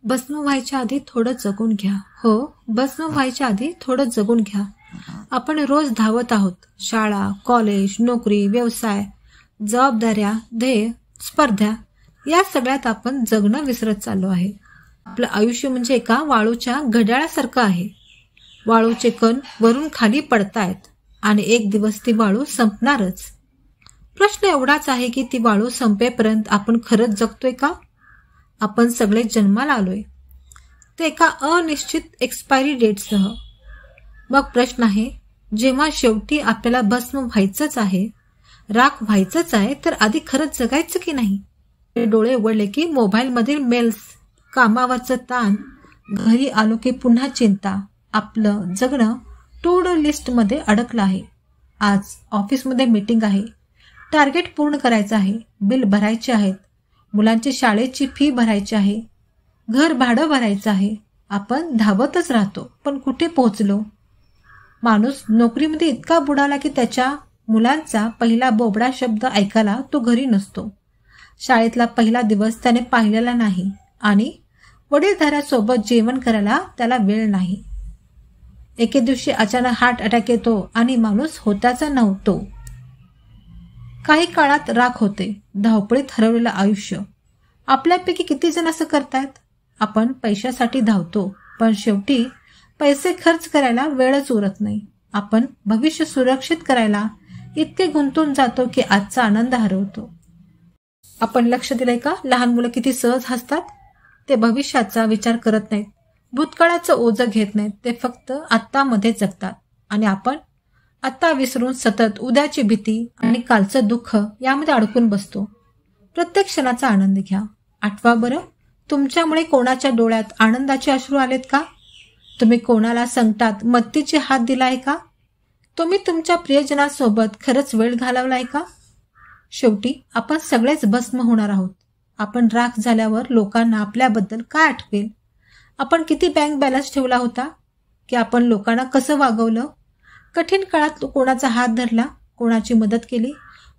भस्म व्हायच्या आधी थोडं जगून घ्या. हो, भस्म व्हायच्या आधी थोडं जगून घ्या. आपण रोज धावत आहोत. शाळा, कॉलेज, नोकरी, व्यवसाय, जबाबदाऱ्या, ध्येय, स्पर्धा या सगळ्यात आपण जगणं विसरत चाललो आहे. आपलं आयुष्य म्हणजे एका वाळूच्या घड्याळासारखं आहे. वाळूचे कण वरून खाली पडतायत आणि एक दिवस ती वाळू संपणारच. प्रश्न एवढाच आहे की ती वाळू संपेपर्यंत आपण खरंच जगतोय का? आपण सगळे जन्माला आलोय, ते एका अनिश्चित एक्सपायरी डेटसह. मग प्रश्न आहे, जेव्हा शेवटी आपल्याला भस्म व्हायचंच आहे, राख व्हायचंच आहे, तर आधी खरंच जगायचं की नाही? डोळे उघडले की मोबाईलमधील मेल्स, कामावरचं ताण, घरी आलो की पुन्हा चिंता. आपलं जगणं टू डू लिस्टमध्ये अडकलं आहे. आज ऑफिसमध्ये मीटिंग आहे, टार्गेट पूर्ण करायचं आहे, बिल भरायचे आहेत, मुलांची शाळेची फी भरायची आहे, घर भाडं भरायचं आहे. आपण धावतच राहतो, पण कुठे पोहोचलो? माणूस नोकरीमध्ये इतका बुडाला की त्याच्या मुलांचा पहिला बोबडा शब्द ऐकायला तो घरी नसतो. शाळेतला पहिला दिवस त्याने पाहिलेला नाही आणि वडीलधाऱ्यासोबत जेवण करायला त्याला वेळ नाही. एके दिवशी अचानक हार्ट अटॅक येतो आणि माणूस होताचा नव्हतो. काही काळात राख होते. धावपळीत हरवलेलं आयुष्य. आपल्यापैकी किती जण असं करतायत? आपण पैशासाठी धावतो, पण शेवटी पैसे खर्च करायला वेळच उरत नाही. आपण भविष्य सुरक्षित करायला इतके गुंतून जातो की आजचा आनंद हरवतो. आपण लक्ष दिलंय का? लहान मुलं किती सहज हसतात. ते भविष्याचा विचार करत नाहीत, भूतकाळाचं ओझं घेत नाहीत. ते फक्त आत्तामध्ये जगतात. आणि आपण आत्ता विसरून सतत उद्याची भीती आणि कालचं दुःख यामध्ये अडकून बसतो. प्रत्येक क्षणाचा आनंद घ्या. आठवा बरं, तुमच्यामुळे कोणाच्या डोळ्यात आनंदाचे अश्रू आलेत का? तुम्ही कोणाला संकटात मदतीचे हात दिलाय का? तुम्ही तुमच्या प्रियजनासोबत खरंच वेळ घालवलाय का? शेवटी आपण सगळेच भस्म होणार आहोत. आपण राख झाल्यावर लोकांना आपल्याबद्दल काय आठवेल? आपण किती बँक बॅलन्स ठेवला होता? की आपण लोकांना कसं वागवलं? कठीण काळात कोणाचा हात धरला, कोणाची मदत केली,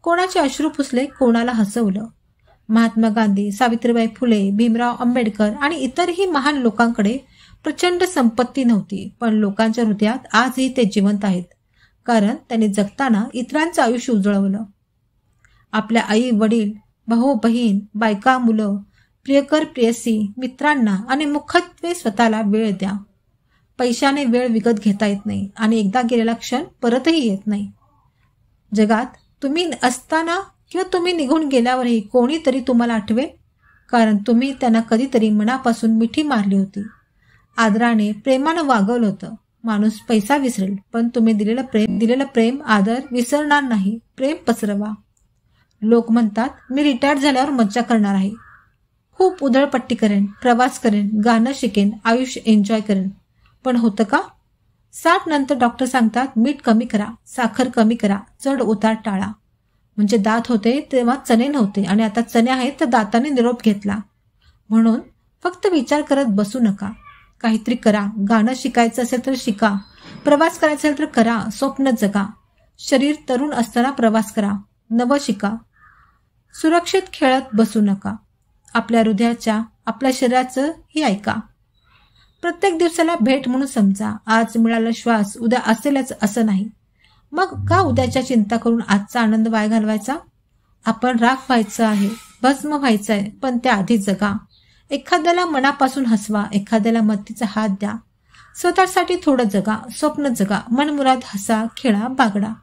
कोणाचे अश्रू पुसले, कोणाला हसवलं? महात्मा गांधी, सावित्रीबाई फुले, भीमराव आंबेडकर आणि इतरही महान लोकांकडे प्रचंड संपत्ती नव्हती, पण लोकांच्या हृदयात आजही ते जिवंत आहेत, कारण त्यांनी जगताना इतरांचं आयुष्य उजळवलं. आपल्या आई वडील, भाऊ बहीण, बायका मुलं, प्रियकर प्रेयसी, मित्रांना आणि मुख्यत्वे स्वतःला वेळ द्या. पैशाने वेळ विकत घेता येत नाही आणि एकदा गेलेला क्षण परतही येत नाही. जगात तुम्ही असताना किंवा तुम्ही निघून गेल्यावरही कोणीतरी तुम्हाला आठवेल, कारण तुम्ही त्यांना कधीतरी मनापासून मिठी मारली होती, आदराने प्रेमानं वागवलं होतं. माणूस पैसा विसरेल, पण तुम्ही दिलेलं प्रेम आदर विसरणार नाही. प्रेम पसरवा. लोक म्हणतात, मी रिटायर झाल्यावर मज्जा करणार आहे, खूप उधळपट्टी करेन, प्रवास करेन, गाणं शिकेन, आयुष्य एन्जॉय करेन. पण होतं का? 60 नंतर डॉक्टर सांगतात, मीठ कमी करा, साखर कमी करा, चढ उतार टाळा. म्हणजे दात होते तेव्हा चणे नव्हते आणि आता चणे आहेत तर दाताने निरोप घेतला. म्हणून फक्त विचार करत बसू नका. काहीतरी करा. गाणं शिकायचं असेल तर शिका, प्रवास करायचा असेल तर करा, स्वप्न जगा. शरीर तरुण असताना प्रवास करा, नवं शिका. सुरक्षित खेळत बसू नका. आपल्या हृदयाच्या, आपल्या शरीराचं ही ऐका. प्रत्येक दिवसाला भेट म्हणून समजा. आज मिळाला श्वास उद्या असेलच असं नाही. मग का उद्याच्या चिंता करून आजचा आनंद वाया घालवायचा? आपण राख व्हायचं आहे, भस्म व्हायचं आहे, पण त्याआधी जगा. एखाद्याला मनापासून हसवा, एखाद्याला मदतीचा हात द्या, स्वतःसाठी थोडं जगा, स्वप्न जगा, मनमुराद हसा, खेळा, बागडा.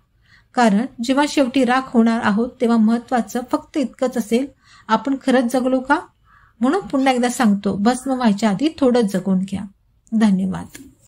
कारण जेव्हा शेवटी राख होणार आहोत तेव्हा महत्वाचं फक्त इतकंच असेल, आपण खरंच जगलो का? म्हणून पुन्हा एकदा सांगतो, भस्म व्हायच्या आधी थोडं जगून घ्या. धन्यवाद.